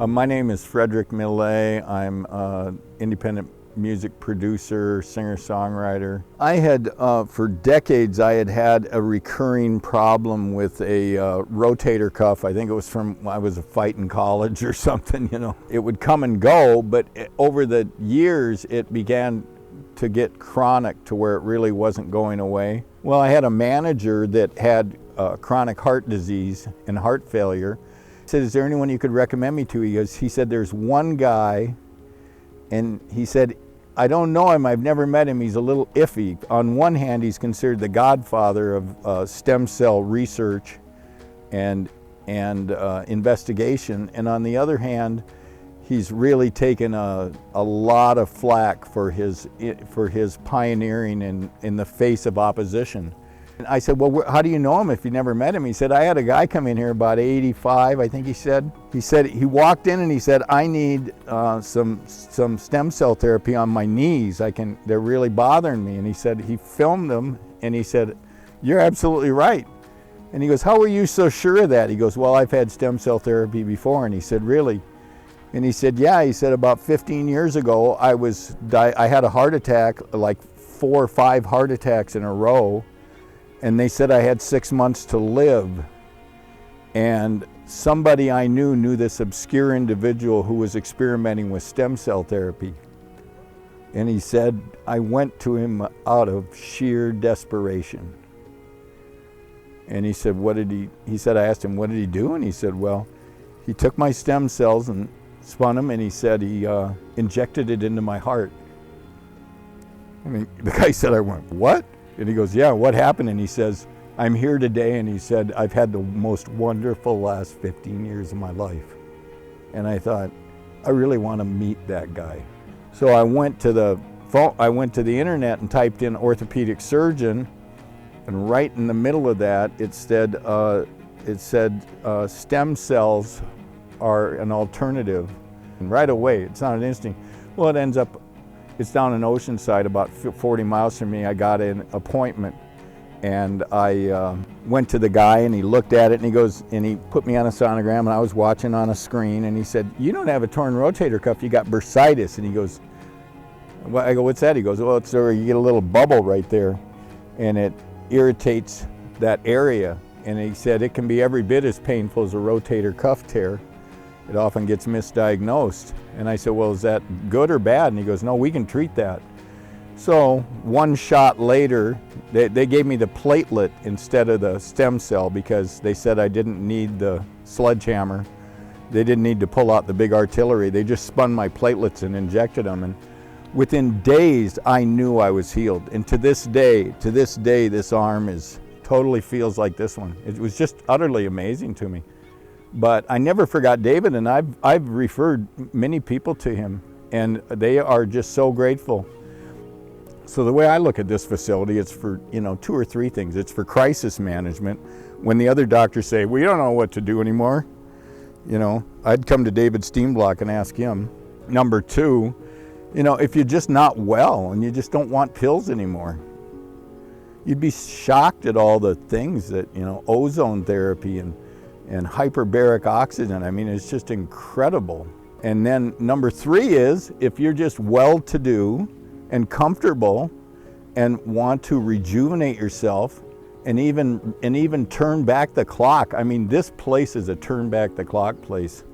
My name is Frederick Millea. I'm an independent music producer, singer-songwriter. I had, for decades, I had a recurring problem with a rotator cuff. I think it was from when I was a fight in college or something, you know. It would come and go, but over the years, it began to get chronic to where it really wasn't going away. Well, I had a manager that had chronic heart disease and heart failure. I said, is there anyone you could recommend me to? He said, there's one guy, and he said, I don't know him, I've never met him, he's a little iffy. On one hand, he's considered the godfather of stem cell research and investigation, and on the other hand, he's really taken a lot of flack for his pioneering in the face of opposition. And I said, well, how do you know him if you never met him? He said, I had a guy come in here about 85, I think he said. He said, he walked in and he said, I need some stem cell therapy on my knees. They're really bothering me. And he said, he filmed them and he said, you're absolutely right. And he goes, how were you so sure of that? He goes, well, I've had stem cell therapy before. And he said, really? And he said, yeah. He said, about 15 years ago, I had a heart attack, like 4 or 5 heart attacks in a row. And they said I had 6 months to live. And somebody I knew this obscure individual who was experimenting with stem cell therapy. And he said, I went to him out of sheer desperation. And he said, I asked him, what did he do? And he said, well, he took my stem cells and spun them, and he said he injected it into my heart. I mean, the guy said, I went, what? And he goes, yeah, what happened? And he says, I'm here today. And he said, I've had the most wonderful last 15 years of my life. And I thought, I really want to meet that guy. So I went to the internet and typed in orthopedic surgeon. And right in the middle of that, it said stem cells are an alternative. And right away, it sounded interesting. Well, it ends up, it's down in Oceanside, about 40 miles from me. I got an appointment, and I went to the guy, and he looked at it, and he goes, and he put me on a sonogram, and I was watching on a screen, and he said, you don't have a torn rotator cuff, you got bursitis. And he goes, well, I go, what's that? He goes, well, it's where you get a little bubble right there, and it irritates that area. And he said it can be every bit as painful as a rotator cuff tear. It often gets misdiagnosed. And I said, well, is that good or bad? And he goes, no, we can treat that. So 1 shot later, they gave me the platelet instead of the stem cell because they said I didn't need the sledgehammer. They didn't need to pull out the big artillery. They just spun my platelets and injected them. And within days, I knew I was healed. And to this day, this arm totally feels like this one. It was just utterly amazing to me. But I never forgot David, and I've referred many people to him, and they are just so grateful. So the way I look at this facility, it's for 2 or 3 things. It's for crisis management. When the other doctors say, we don't know what to do anymore, I'd come to David Steenblock and ask him. Number 2, if you're just not well and you just don't want pills anymore, you'd be shocked at all the things that, ozone therapy and hyperbaric oxygen. I mean, it's just incredible. And then number 3 is, if you're just well-to-do and comfortable and want to rejuvenate yourself and even turn back the clock. I mean, this place is a turn back the clock place.